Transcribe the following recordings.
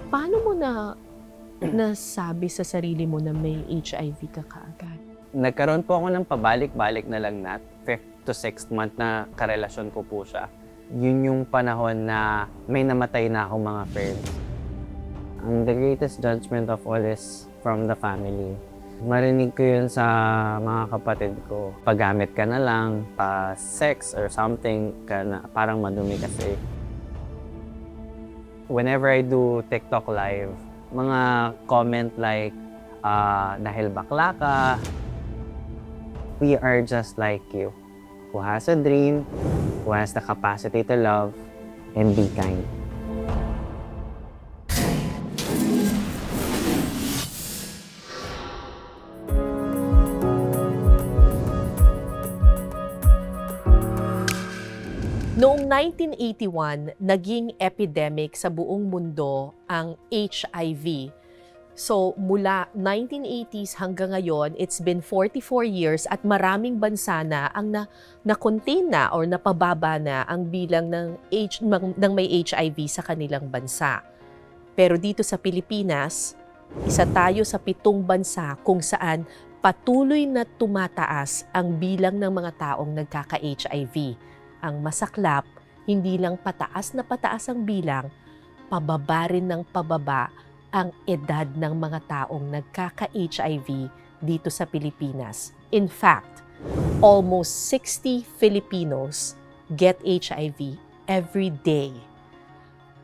Paano mo nasabi sa sarili mo na may HIV ka kaagad? Nagkaroon po ako ng pabalik-balik na lagnat. 5th to 6th month na karelasyon ko po siya. Yun yung panahon na may namatay na akong mga friends. The greatest judgment of all is from the family. Marinig ko yun sa mga kapatid ko. Paggamit ka na lang, pa-sex or something, ka na, parang madumi kasi. Whenever I do TikTok live, mga comment like, dahil bakla ka, we are just like you, who has a dream, who has the capacity to love, and be kind. Noong 1981, naging epidemic sa buong mundo ang HIV. So mula 1980s hanggang ngayon, it's been 44 years at maraming bansa na ang na-contain na or napababa na ang bilang ng may HIV sa kanilang bansa. Pero dito sa Pilipinas, isa tayo sa 7 bansa kung saan patuloy na tumataas ang bilang ng mga taong nagkaka-HIV. Ang masaklap, hindi lang pataas na pataas ang bilang, pababa rin ng pababa ang edad ng mga taong nagkaka-HIV dito sa Pilipinas. In fact, almost 60 Filipinos get HIV every day.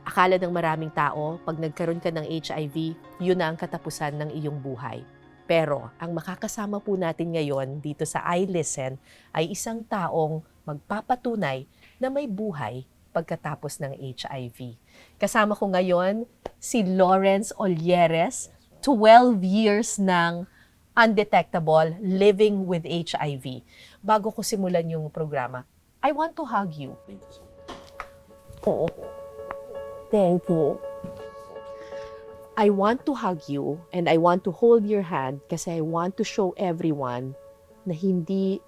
Akala ng maraming tao, pag nagkaroon ka ng HIV, yun na ang katapusan ng iyong buhay. Pero ang makakasama po natin ngayon dito sa iListen ay isang taong magpapatunay na may buhay pagkatapos ng HIV. Kasama ko ngayon si Lawrence Olieres, 12 years ng undetectable living with HIV. Bago ko simulan yung programa, I want to hug you. Oo. Thank you. I want to hug you and I want to hold your hand kasi I want to show everyone na hindi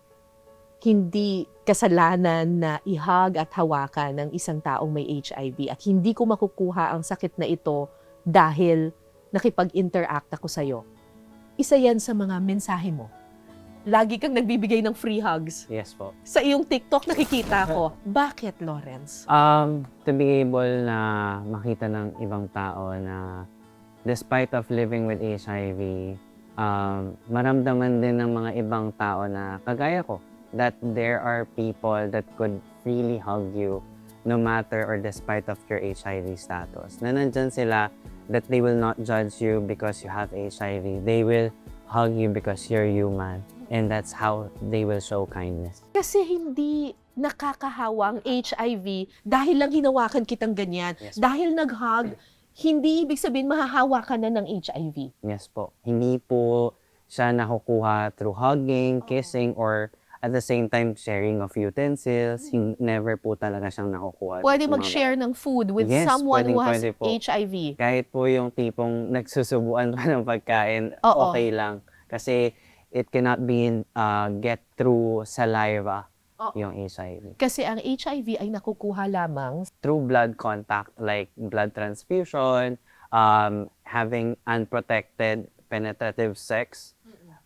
kasalanan na ihag at hawakan ng isang taong may HIV at hindi ko makukuha ang sakit na ito dahil nakipag-interact ako sa'yo. Isa yan sa mga mensahe mo. Lagi kang nagbibigay ng free hugs. Yes po. Sa iyong TikTok nakikita ko. Bakit, Lawrence? To be able na makita ng ibang tao na despite of living with HIV, maramdaman din ng mga ibang tao na kagaya ko, that there are people that could really hug you no matter or despite of your HIV status. Na nandyan sila, that they will not judge you because you have HIV. They will hug you because you're human. And that's how they will show kindness. Kasi hindi nakakahawa ang HIV dahil lang hinawakan kitang ganyan. Yes. Dahil nag-hug, hindi ibig sabihin mahahawa ka na ng HIV. Yes po. Hindi po siya nakukuha through hugging, kissing, or at the same time sharing of utensils. Never po talaga siyang nakukuha. Pwede mag-share ng food with Yes, someone who has pwede po. HIV. Kahit po yung tipong nagsusubuan pa ng pagkain, Oo. okay lang. Kasi it cannot be get through saliva, Oo. yung HIV. Kasi ang HIV ay nakukuha lamang Through blood contact, like blood transfusion, having unprotected penetrative sex.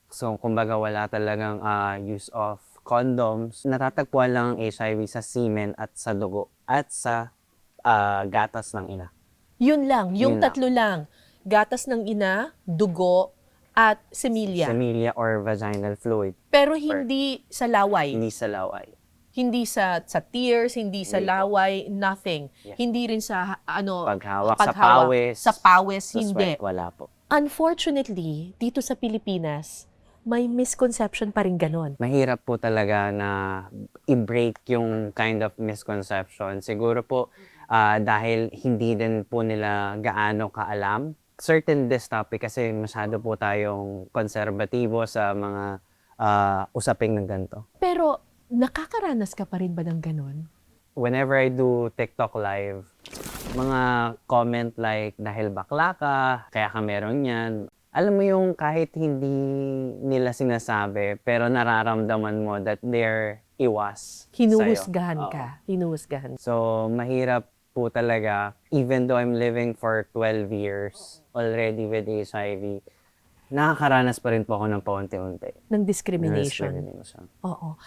So, kumbaga wala talagang use of condoms. Natatagpuan lang ang HIV sa semen at sa dugo at sa gatas ng ina. yun lang, yung Yun lang. tatlo lang. Gatas ng ina, dugo, at semilya. Semilya or vaginal fluid. Pero hindi sa laway. Hindi sa laway. Hindi sa tears, hindi sa Hindi po. laway, nothing. Yes. Hindi rin sa Paghawak sa pawis. Sa pawis, Sa hindi. sweat, wala po. Unfortunately, dito sa Pilipinas, may misconception pa rin ganon. Mahirap po talaga na i-break yung kind of misconception. Siguro po dahil hindi din po nila gaano kaalam. Certain this topic kasi masyado po tayong konserbatibo sa mga usaping ng ganito. Pero nakakaranas ka pa rin ba ng ganon? Whenever I do TikTok live, mga comment like, dahil bakla ka, kaya ka meron yan. Alam mo yung kahit hindi nila sinasabi, pero nararamdaman mo that they're iwas Hinuhusgahan sa'yo. ka. Hinuhusgahan. So, mahirap po talaga, even though I'm living for 12 years already with HIV, nakakaranas pa rin po ako ng paunti-unti Ng ng discrimination. discrimination. Oo.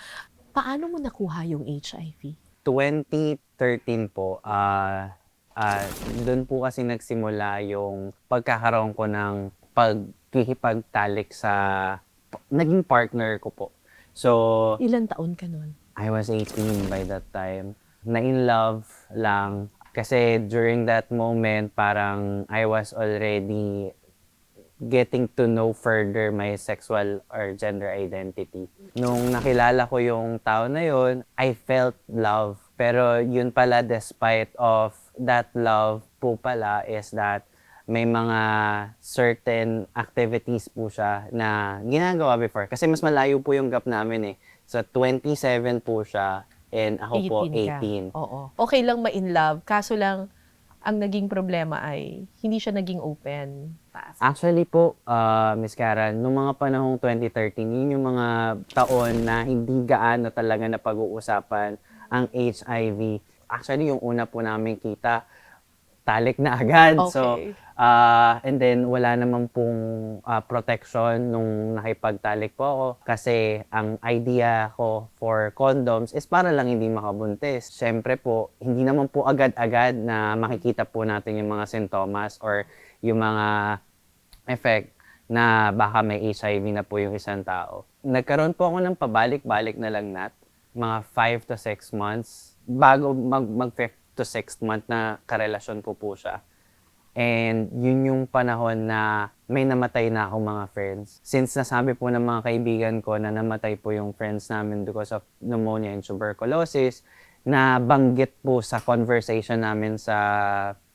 Paano mo nakuha yung HIV? 2013 po, doon po kasi nagsimula yung pagkakaroon ko ng pagkikipagtalik sa naging partner ko po. So, Ilan taon ka nun? I was 18 by that time. Na-in love lang. Kasi during that moment, parang I was already getting to know further my sexual or gender identity. Nung nakilala ko yung tao na yun, I felt love. Pero yun pala, despite of that love po pala is that may mga certain activities po siya na ginagawa before. Kasi mas malayo po yung gap namin eh. So 27 po siya and ako po 18. Ka. Oo. Okay lang ma-in love, kaso lang ang naging problema ay hindi siya naging open. Actually po, Miss Karen, nung mga panahong 2013, yun yung mga taon na hindi gaano talaga na pag-uusapan ang HIV. Actually, yung una po namin kita, talik na agad. Okay. So, and then wala naman pong protection nung nakipagtalik po ako kasi ang idea ko for condoms is para lang hindi makabuntis. Siyempre po, hindi naman po agad-agad na makikita po natin yung mga sintomas or yung mga effect na baka may HIV na po yung isang tao. Nagkaroon po ako ng pabalik-balik na lagnat, mga 5 to 6 months, bago mag-5 to 6 month na karelasyon ko po siya. And yun yung panahon na may namatay na akong mga friends. Since nasabi po ng mga kaibigan ko na namatay po yung friends namin because of pneumonia and tuberculosis, na banggit po sa conversation namin sa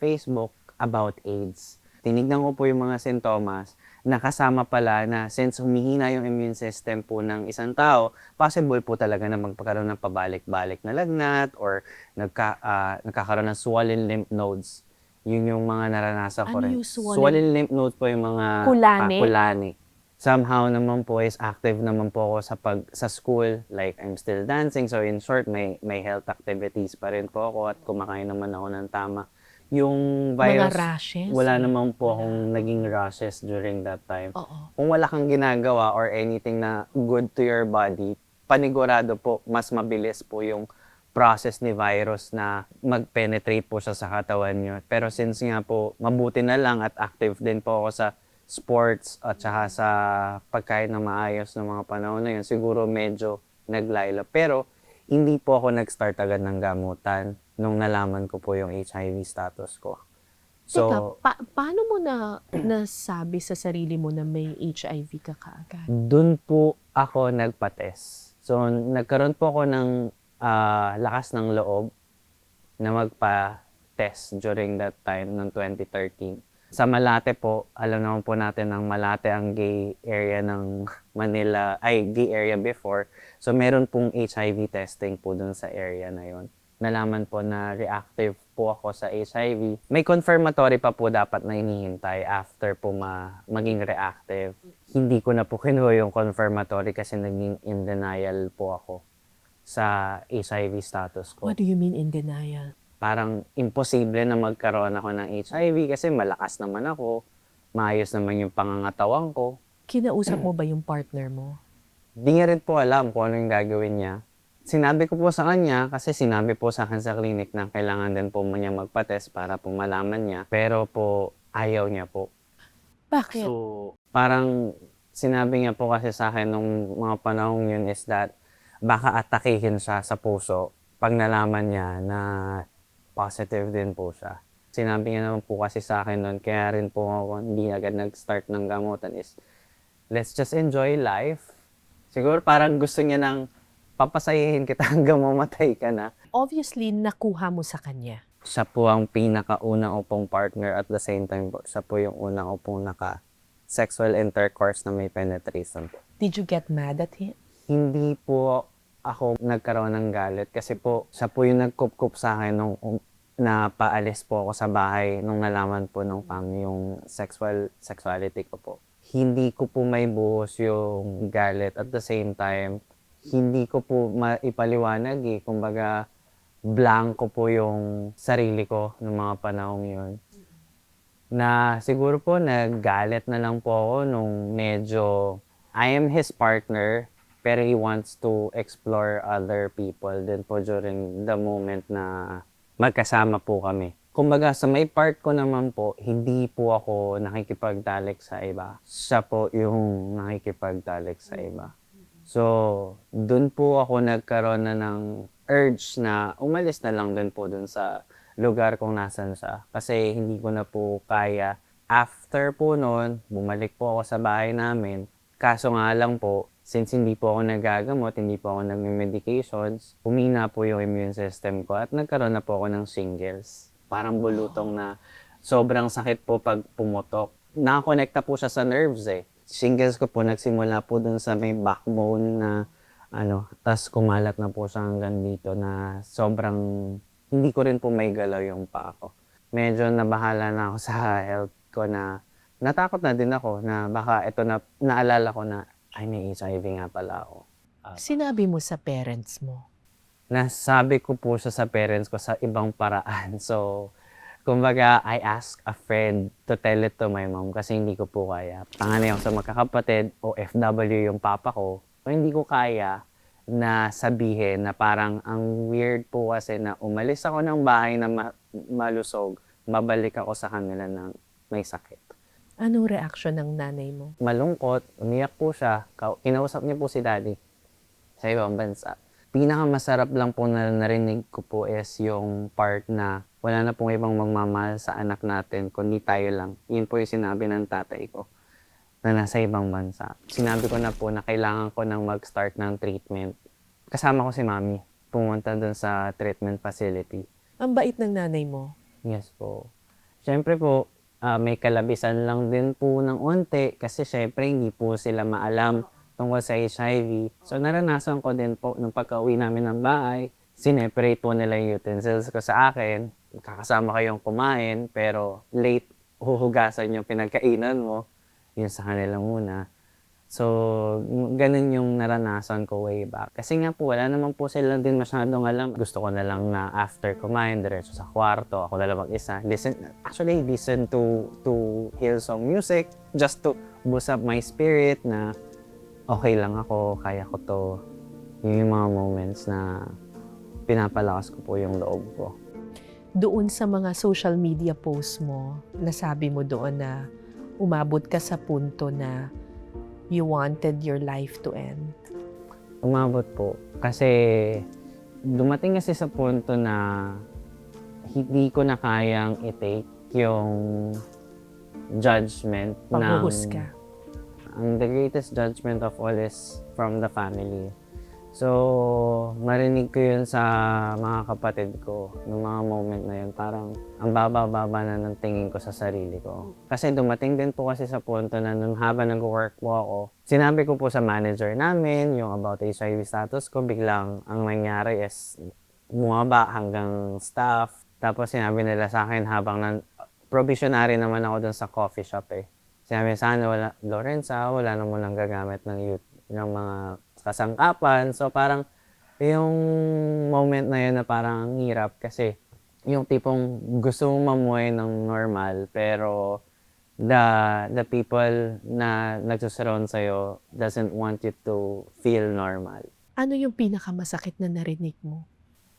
Facebook about AIDS. Tinignan ko po yung mga sintomas, nakasama pala na since humihina yung immune system po ng isang tao, possible po talaga na magpakaroon ng pabalik-balik na lagnat or nagkakaroon ng swollen lymph nodes. Yun yung mga naranasan ko Ano rin. yung swollen? Swollen lymph nodes po yung mga Kulani? kulani. Somehow naman po is active naman po ako sa school. Like, I'm still dancing. So, in short, may health activities pa rin po ako at kumakain naman ako ng tama. Yung virus, Mga rashes? wala naman po akong naging rashes during that time. Oo. Kung wala kang ginagawa or anything na good to your body, panigurado po, mas mabilis po yung process ni virus na mag-penetrate po siya sa katawan nyo. Pero since nga po, mabuti na lang at active din po ako sa sports at saka sa pagkain na maayos ng mga panahon na yun, siguro medyo naglaylo. Pero hindi po ako nag-start agad ng gamutan nung nalaman ko po yung HIV status ko. So, Teka, paano mo nasabi sa sarili mo na may HIV ka kaagad? dun po ako nagpa-test. So, nagkaroon po ako ng lakas ng loob na magpa-test during that time ng 2013. Sa Malate po, alam naman po natin ang Malate ang gay area ng Manila, gay area before. So, meron pong HIV testing po dun sa area na yon. Nalaman po na reactive po ako sa HIV. May confirmatory pa po dapat na hinihintay after po maging reactive. Hindi ko na po kinuha yung confirmatory kasi naging in denial po ako sa HIV status ko. What do you mean in denial? Parang imposible na magkaroon ako ng HIV kasi malakas naman ako, maayos naman yung pangangatawan ko. Kinausap mo ba yung partner mo? Di niya rin po alam kung ano yung gagawin niya. Sinabi ko po sa kanya kasi sinabi po sa akin sa clinic na kailangan din po niya magpa-test para po malaman niya. Pero po ayaw niya po. Bakit? So parang sinabi niya po kasi sa akin nung mga panahong yun is that baka atakihin siya sa puso pag nalaman niya na positive din po siya. Sinabi niya naman po kasi sa akin noon, kaya rin po ako hindi agad nag-start ng gamutan is, let's just enjoy life. Siguro parang gusto niya nang papasayahin kita hanggang mamatay ka na. Obviously, nakuha mo sa kanya. Siya po ang pinakaunang upong partner at the same time po, siya po yung unang upong sexual intercourse na may penetration po. Did you get mad at him? Hindi po ako nagkaroon ng galit kasi po siya po yung nagkup-kup sa akin nung na paalis po ako sa bahay nung nalaman po ng family yung sexuality ko po. Hindi ko po may buhos yung galit at the same time, hindi ko po maipaliwanag eh. Kumbaga, blanco po yung sarili ko ng mga panahong yun. Na siguro po naggalit na lang po ako nung medyo I am his partner pero he wants to explore other people din po during the moment na magkasama po kami. Kumbaga sa may part ko naman po, hindi po ako nakikipagtalik sa iba. Siya po yung nakikipagtalik sa iba. So, dun po ako nagkaroon na ng urge na umalis na lang dun po dun sa lugar kung nasan siya. Kasi hindi ko na po kaya. After po noon, bumalik po ako sa bahay namin. Kaso nga lang po, since hindi po ako nagagamot, hindi po ako nagme-medications, humina po yung immune system ko at nagkaroon na po ako ng shingles. Parang bulutong na sobrang sakit po pag pumutok. Nakakonekta po siya sa nerves eh. Shingles ko po nagsimula po dun sa may backbone na tas kumalat na po siya hanggang dito na sobrang hindi ko rin po may galaw yung paa ko. Medyo nabahala na ako sa health ko na natakot na din ako na baka ito na naalala ko na ay may HIV nga pala ako. Sinabi mo sa parents mo? Nasabi ko po siya sa parents ko sa ibang paraan. So, kumbaga, I asked a friend to tell it to my mom kasi hindi ko po kaya. Panganay ako sa magkakapatid, OFW yung papa ko. So, hindi ko kaya na sabihin na parang ang weird po kasi na umalis ako ng bahay na malusog, mabalik ako sa kanila ng may sakit. Anong reaksyon ng nanay mo? Malungkot, umiyak po siya. Kinausap niya po si daddy sa ibang bansa. Pinakamasarap lang po na narinig ko po is yung part na wala na pong ibang magmamahal sa anak natin, kundi tayo lang. Yun po yung sinabi ng tatay ko na nasa ibang bansa. Sinabi ko na po na kailangan ko nang mag-start ng treatment. Kasama ko si mami, pumunta dun sa treatment facility. Ang bait ng nanay mo? Yes po. Siyempre po, may kalabisan lang din po ng onte kasi siyempre hindi po sila maalam tungkol sa HIV. So naranasan ko din po nung pagka-uwi namin ng bahay, sineparate po nila yung utensils ko sa akin. Kakasama kayong kumain, pero late huhugasan yung pinagkainan mo. Yun sa kanila muna. So, ganun yung naranasan ko way back. Kasi nga po, wala naman po sila din masyadong alam. Gusto ko na lang na after kumain, diretso sa kwarto, ako na lang mag-isa. Listen to Hillsong music just to boost up my spirit na okay lang ako, kaya ko to. Yun yung mga moments na pinapalakas ko po yung loob ko. Doon sa mga social media posts mo, nasabi mo doon na umabot ka sa punto na you wanted your life to end. Umabot po. Kasi dumating kasi sa punto na hindi ko na kayang i-take yung judgment Panghuhusga. The greatest judgment of all is from the family. So, marinig ko yun sa mga kapatid ko noong mga moment na yun. Parang ang baba-baba na ng tingin ko sa sarili ko. Kasi dumating din po kasi sa punto na nung habang nag-work po ako, sinabi ko po sa manager namin yung about HIV status ko. Biglang ang nangyari is bumaba hanggang staff. Tapos sinabi nila sa akin habang provisionary naman ako dun sa coffee shop eh. Sinabi sana wala, Lorenza, wala na mo lang gagamit ng mga kasangkapan. So parang yung moment na yun na parang ang hirap kasi yung tipong gusto mong mamuhay ng normal pero the people na nagsusurround sa'yo doesn't want you to feel normal. Ano yung pinakamasakit na narinig mo?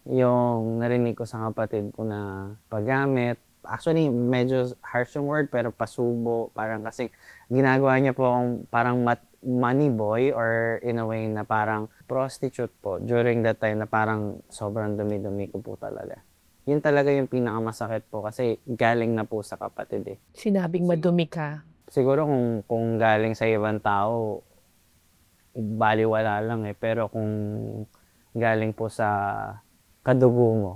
Yung narinig ko sa kapatid ko na paggamit, actually medyo harsh yung word pero pasubo, parang kasi ginagawa niya po akong parang money boy or in a way na parang prostitute po during that time na parang sobrang dumi-dumi ko po talaga. Yun talaga yung pinakamasakit po kasi galing na po sa kapatid eh. Sinabing madumi ka. Siguro kung galing sa ibang tao, baliwala lang eh. Pero kung galing po sa kadugo mo,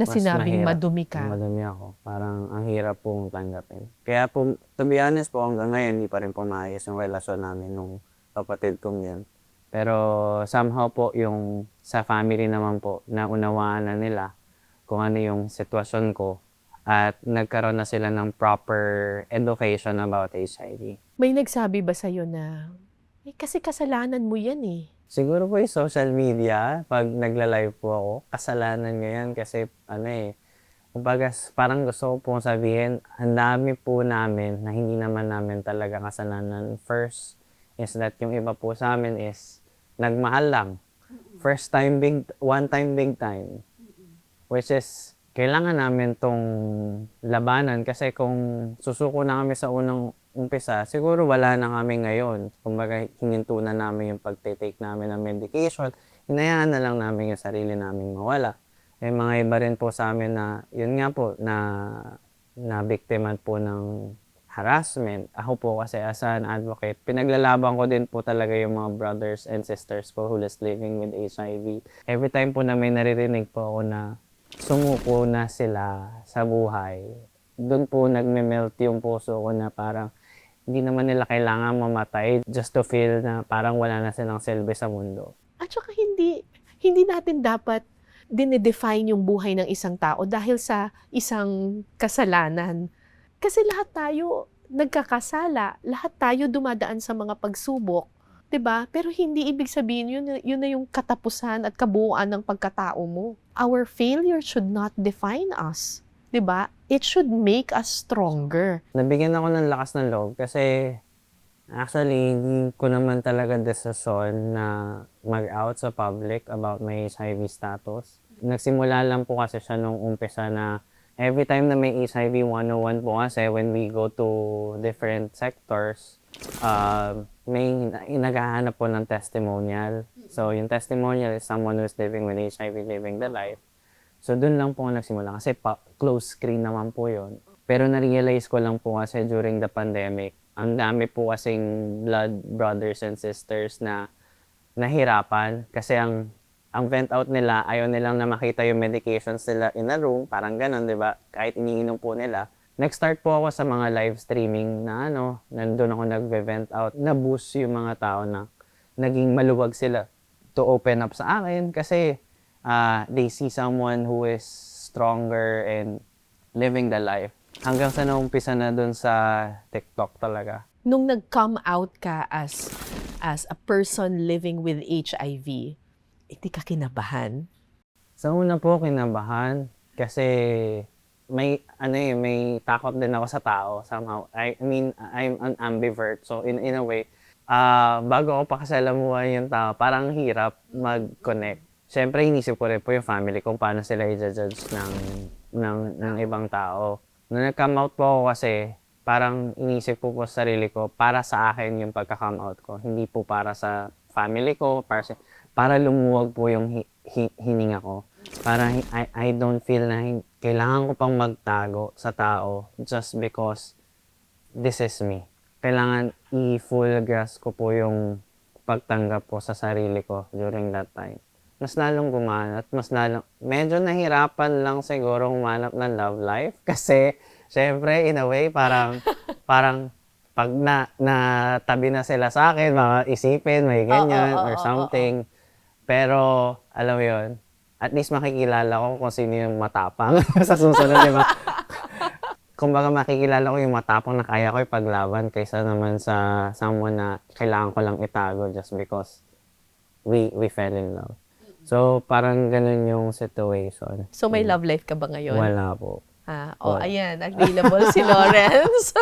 Na mas sinabing mahirap. madumi ka. Madumi ako. Parang ang hirap pong tanggapin. Kaya po, to be honest po, hanggang ngayon, hindi pa rin po maayos yung relasyon namin nung kapatid kong yan. Pero somehow po, yung sa family naman po, naunawaan na nila kung ano yung sitwasyon ko at nagkaroon na sila ng proper education about HIV. May nagsabi ba sa'yo na, kasi kasalanan mo yan eh. Siguro po yung social media, pag nagla-live po ako, kasalanan ngayon kasi kumbaga parang gusto ko pong sabihin, ang dami po namin na hindi naman namin talaga kasalanan. First is that yung iba po sa amin is nagmahal lang. First time big, one time big time. Which is, kailangan namin tong labanan kasi kung susuko na kami sa unang umpisa, siguro wala na kami ngayon. Kumbaga, hininto na namin yung pagtitake namin ng medication. Hinayaan na lang namin yung sarili namin mawala. Mga iba rin po sa amin na, yun nga po, na biktima po ng harassment. Ako po kasi as an advocate, pinaglalaban ko din po talaga yung mga brothers and sisters ko who is living with HIV. Every time po na may naririnig po ako na sumuko na sila sa buhay, doon po nagme-melt yung puso ko na parang hindi naman nila kailangan mamatay just to feel na parang wala na silang silbi sa mundo. At saka hindi natin dapat dinedefine yung buhay ng isang tao dahil sa isang kasalanan. Kasi lahat tayo nagkakasala, lahat tayo dumadaan sa mga pagsubok, 'di ba? Pero hindi ibig sabihin yun na yung katapusan at kabuuan ng pagkatao mo. Our failure should not define us, 'di ba? It should make us stronger. Nabigyan ako ng lakas ng loob kasi actually hindi ko naman talaga desisyon na mag-out sa public about my HIV status. Nagsimula lang po kasi siya nung umpisa na every time na may HIV 101 po kasi when we go to different sectors, may naghahanap po ng testimonial. So yung testimonial is someone who's living with HIV, living the life. So doon lang po nagsimula kasi close screen naman po yun. Pero na-realize ko lang po kasi during the pandemic, ang dami po kasing blood brothers and sisters na nahirapan kasi ang vent out nila, ayaw nilang na makita yung medications nila in a room, parang ganun, di ba? Kahit iniinom po nila. Nag-start po ako sa mga live streaming na nandun ako nag-vent out, na-boost yung mga tao na naging maluwag sila to open up sa akin kasi they see someone who is stronger and living the life. Hanggang sa naumpisa na dun sa TikTok talaga. Nung nag-come out ka as a person living with HIV, hindi ka kinabahan? Sa una po, kinabahan. Kasi may takot din ako sa tao somehow. I mean, I'm an ambivert. So in a way, bago ako pakasalamuhan yung tao, parang hirap mag-connect. Siyempre, inisip ko rin po yung family kung paano sila i-judge ng ibang tao. Nung nag-come out po ako kasi, parang inisip po sa sarili ko, para sa akin yung pagka-come out ko. Hindi po para sa family ko, para lumuwag po yung hininga ko. Para I don't feel na kailangan ko pang magtago sa tao just because this is me. Kailangan i-full grasp ko po yung pagtanggap po sa sarili ko during that time. Mas lalong gumanat, medyo nahirapan lang siguro humanap ng love life kasi syempre in a way parang pag natabi na sila sa akin, isipin may ganyan or something. Pero alam mo yun, at least makikilala ko kung sino yung matapang sa susunod, di ba? Kumbaga makikilala ko yung matapang na kaya ko ipaglaban kaysa naman sa someone na kailangan ko lang itago just because we fell in love. So, parang ganun yung situation. So, may love life ka ba ngayon? Wala po. Ayan, available si Lawrence.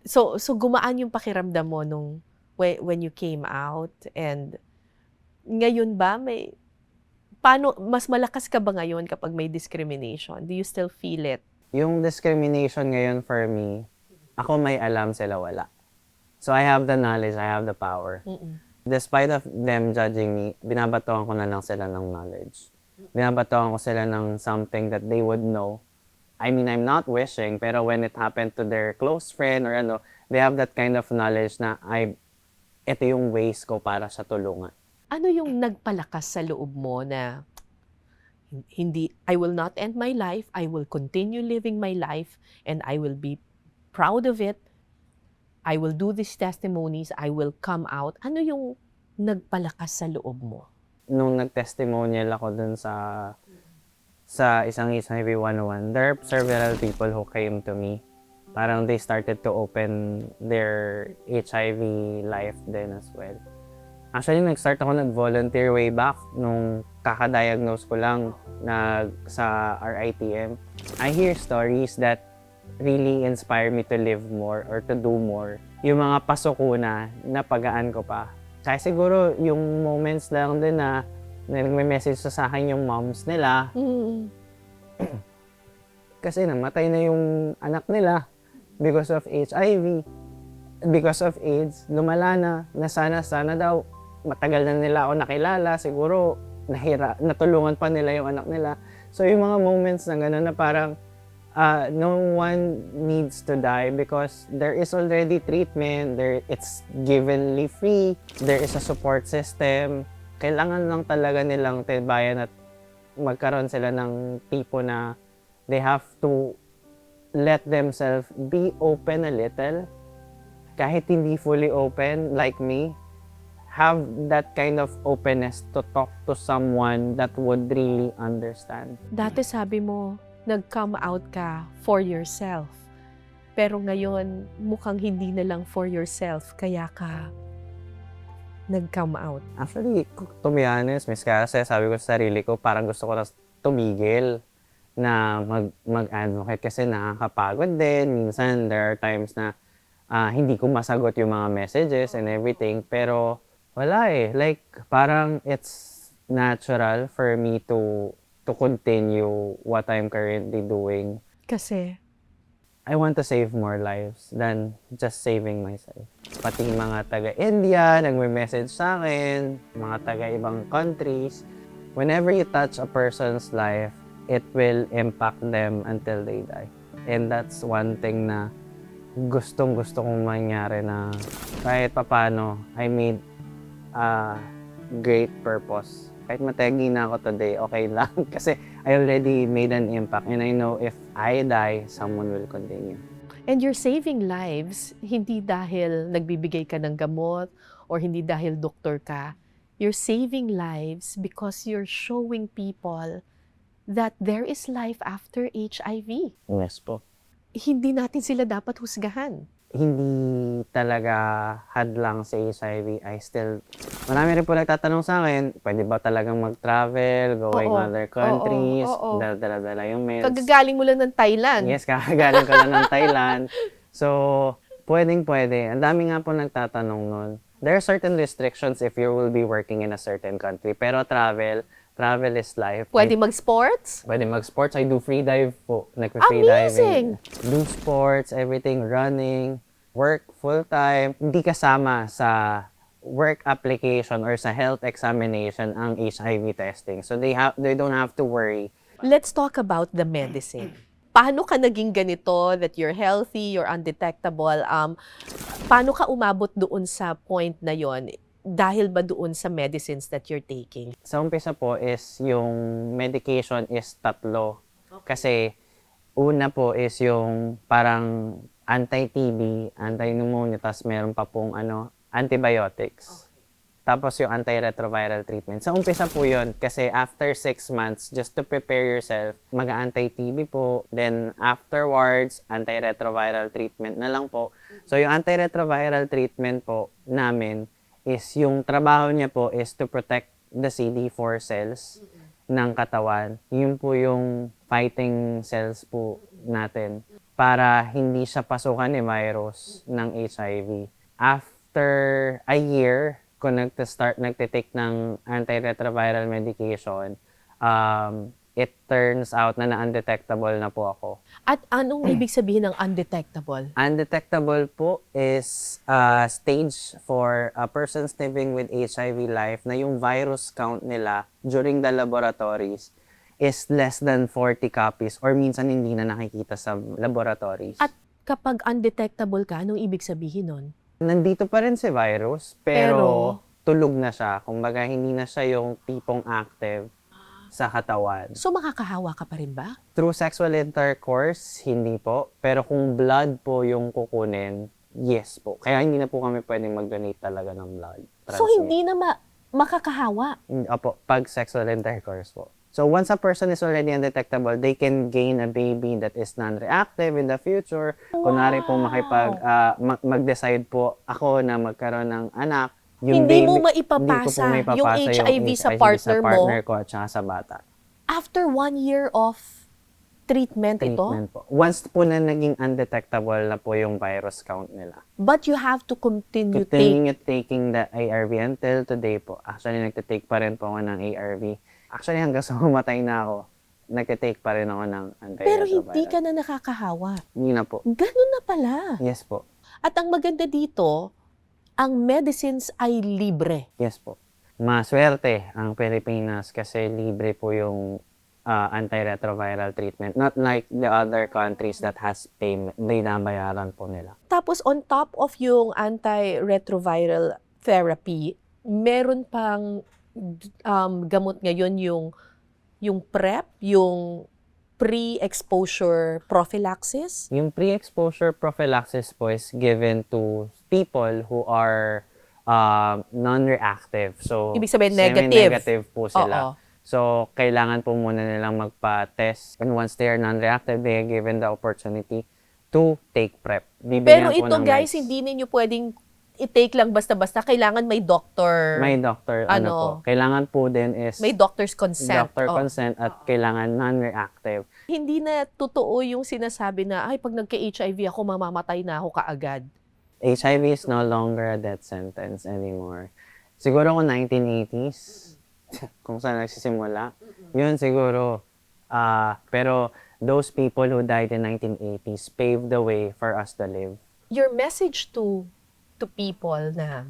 So gumaan yung pakiramdam mo nung when you came out, and ngayon ba mas malakas ka ba ngayon kapag may discrimination? Do you still feel it? Yung discrimination ngayon for me, ako may alam, sila wala. So I have the knowledge, I have the power. Despite of them judging me, binabatuan ko na lang sila ng knowledge. Binabatuan ko sila ng something that they would know. I mean, I'm not wishing, pero when it happened to their close friend or they have that kind of knowledge na ito yung ways ko para sa tulungan. Ano yung nagpalakas sa loob mo na I will not end my life, I will continue living my life, and I will be proud of it. I will do these testimonies, I will come out. Ano yung nagpalakas sa loob mo? Nung nag-testimonial ako dun sa isang HIV 101, there are several people who came to me. Parang they started to open their HIV life then as well. Actually, nag-start ako nag-volunteer way back nung kakadiagnose ko lang sa RITM. I hear stories that really inspire me to live more or to do more. Yung mga pasokuna na pagaan ko pa. Kaya siguro yung moments lang din na nag-message sa akin yung moms nila. Kasi namatay na yung anak nila because of HIV, because of AIDS. Lumala na sana daw matagal na nila ako nakilala. Siguro natulungan pa nila yung anak nila. So yung mga moments na gano'n na parang no one needs to die because there is already treatment, it's givenly free, there is a support system. Kailangan lang talaga nilang tibayan at magkaroon sila ng tipo na they have to let themselves be open a little. Kahit hindi fully open like me, have that kind of openness to talk to someone that would really understand. Dati sabi mo, nag-come out ka for yourself. Pero ngayon, mukhang hindi na lang for yourself, kaya ka nag-come out. Actually, to be honest, Miss Kasi, sabi ko sa sarili ko, parang gusto ko na tumigil na mag-advocate kasi nakakapagod din. Minsan, there are times na hindi ko masagot yung mga messages and everything. Pero wala eh. Like, parang it's natural for me to continue what I'm currently doing. Kasi? I want to save more lives than just saving myself. Pati mga taga-India, nagme-message sa akin, mga taga-ibang countries. Whenever you touch a person's life, it will impact them until they die. And that's one thing na gustong-gusto kong mangyari na kahit papano, I made a great purpose. Kahit mategi na ako today, okay lang. Kasi I already made an impact and I know if I die, someone will continue. And you're saving lives, hindi dahil nagbibigay ka ng gamot or hindi dahil doktor ka. You're saving lives because you're showing people that there is life after HIV. Yes po. Hindi natin sila dapat husgahan. Hindi talaga hadlang sa HIV. Marami rin po nagtatanong sa akin, pwede ba talagang mag-travel, going other countries, dala-dala yung meds. Kagagaling mo lang ng Thailand. Yes, kakagaling ko lang ng Thailand. So, pwedeng-pwede. Ang dami nga po nagtatanong nun. There are certain restrictions if you will be working in a certain country. Pero travel is life. Pwede mag-sports? Pwede mag-sports. I do free dive po. Nag-free diving. Amazing! Do sports, everything, running, work full-time. Hindi kasama sa work application or sa health examination ang HIV testing. So they don't have to worry. Let's talk about the medicine. Paano ka naging ganito, that you're healthy, you're undetectable? Paano ka umabot doon sa point na yon? Dahil ba doon sa medicines that you're taking? Sa umpisa po is yung medication is tatlo. Kasi una po is yung parang anti-TB, anti-pneumonia, tapos meron pa pong antibiotics. Tapos yung antiretroviral treatment. Sa umpisa po yun kasi after 6 months, just to prepare yourself, mag-anti-TB po. Then afterwards, antiretroviral treatment na lang po. So yung antiretroviral treatment po namin is yung trabaho niya po is to protect the CD4 cells ng katawan. Yun po yung fighting cells po natin para hindi siya pasukan ni virus ng HIV. After a year, kung nagtitake ng antiretroviral medication, it turns out na undetectable na po ako. At anong ibig sabihin ng undetectable? Undetectable po is a stage for a person living with HIV life na yung virus count nila during the laboratories is less than 40 copies or minsan hindi na nakikita sa laboratories. At kapag undetectable ka, anong ibig sabihin nun? Nandito pa rin si virus, pero tulog na siya. Kumbaga, hindi na siya yung tipong active sa katawan. So makakahawa ka pa rin ba? Through sexual intercourse, hindi po. Pero kung blood po yung kukunin, yes po. Kaya hindi na po kami pwedeng mag-donate talaga ng blood. So hindi na makakahawa? Opo, pag sexual intercourse po. So once a person is already undetectable, they can gain a baby that is non-reactive in the future. Kunwari po mag-decide po ako na magkaroon ng anak, Hindi mo hindi ko po maipapasa maipapasa yung HIV sa partner mo ko at saka sa bata. after 1 year of treatment ito. Treatment po. Once po na naging undetectable na po yung virus count nila. But you have to continue Taking the ARV until today po. Actually, nagtitake pa rin po ako ng ARV. Actually, hanggang sa humatay na ako, nagtitake pa rin ako ng antiretroviral. pero hindi ka na nakakahawa. Hindi na po. Ganun na pala. Yes po. At ang maganda dito, ang medicines ay libre. Yes po. Maswerte ang Pilipinas kasi libre po yung antiretroviral treatment. Not like the other countries that has payment. Binabayaran po nila. Tapos on top of yung antiretroviral therapy, meron pang gamot ngayon yung PrEP, yung pre-exposure prophylaxis. Yung pre-exposure prophylaxis po is given to people who are non-reactive. So, Ibig sabihin, negative. semi-negative po sila. Oo. So, kailangan po muna nilang magpa-test. And once they are non-reactive, they are given the opportunity to take PrEP. Pero Bibigyan po ito ng guys, meds. hindi ninyo pwedeng i-take lang basta-basta. Kailangan may doctor. May doctor, po. Kailangan po din is May doctor's consent. doctor Oh. consent at kailangan non-reactive. Hindi na totoo yung sinasabi na, ay, pag nagka-HIV ako, mamamatay na ako kaagad. HIV is no longer a death sentence anymore. Siguro kung 1980s, kung saan nagsisimula, yun siguro. Pero those people who died in 1980s paved the way for us to live. Your message to people na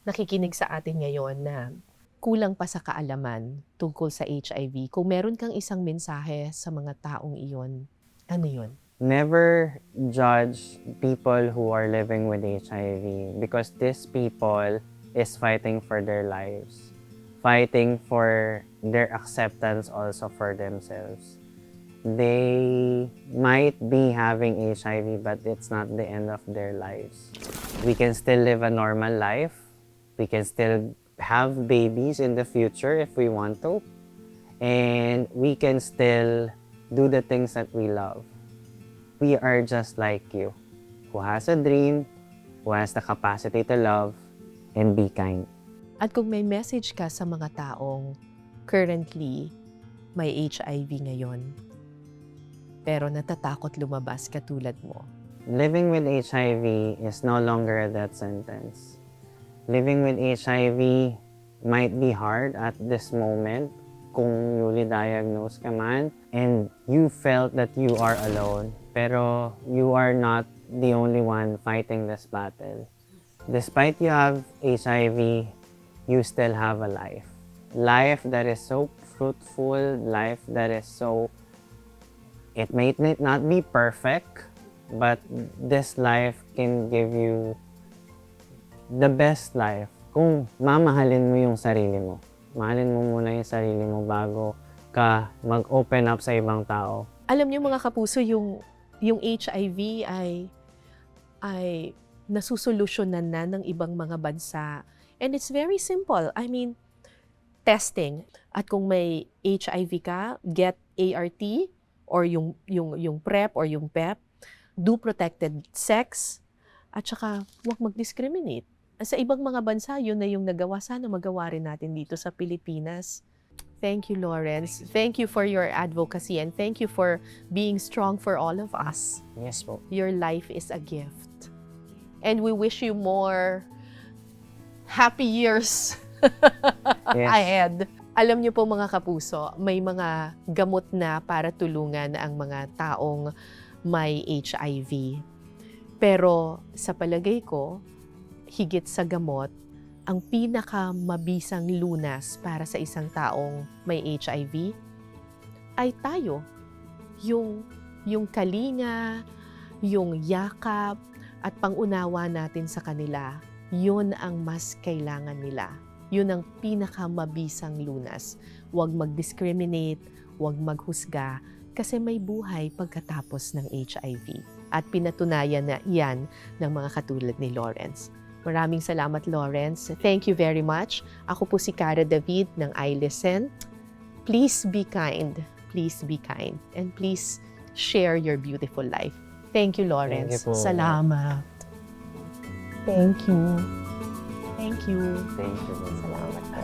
nakikinig sa atin ngayon na kulang pa sa kaalaman tungkol sa HIV, kung meron kang isang mensahe sa mga taong iyon, ano yun? Never judge people who are living with HIV because these people is fighting for their lives, fighting for their acceptance also for themselves. They might be having HIV, but it's not the end of their lives. We can still live a normal life. We can still have babies in the future if we want to. And we can still do the things that we love. We are just like you, who has a dream, who has the capacity to love, and be kind. At kung may message ka sa mga taong currently may HIV ngayon, pero natatakot lumabas katulad mo. Living with HIV is no longer a death sentence. Living with HIV might be hard at this moment kung newly diagnosed ka man and you felt that you are alone. Pero you are not the only one fighting this battle. Despite you have HIV, you still have a life. Life that is so fruitful, life that is so... It may not be perfect, but this life can give you the best life kung mamahalin mo yung sarili mo. Mahalin mo muna yung sarili mo bago ka mag-open up sa ibang tao. Alam niyo mga kapuso, yung HIV ay nasusolusyonan na ng ibang mga bansa. And it's very simple. I mean, testing. At kung may HIV ka, get ART or yung PrEP or yung PEP, do protected sex, at saka huwag mag-discriminate. Sa ibang mga bansa, yun na yung nagawa. Sana magawa rin natin dito sa Pilipinas. Thank you, Lawrence. Thank you for your advocacy and thank you for being strong for all of us. Yes po. Your life is a gift. And we wish you more happy years Yes. ahead. Alam niyo po mga kapuso, may mga gamot na para tulungan ang mga taong may HIV. Pero sa palagay ko, higit sa gamot, ang pinakamabisang lunas para sa isang taong may HIV ay tayo. Yung kalinga, yung yakap, at pangunawa natin sa kanila, yun ang mas kailangan nila. Yun ang pinakamabisang lunas. Huwag mag-discriminate, huwag maghusga, kasi may buhay pagkatapos ng HIV. At pinatunayan na yan ng mga katulad ni Lawrence. Maraming salamat, Lawrence. Thank you very much. Ako po si Cara David ng I Listen. Please be kind. Please be kind. And please share your beautiful life. Thank you, Lawrence. Thank you po. Salamat. Thank you. Thank you. Thank you. Salamat po.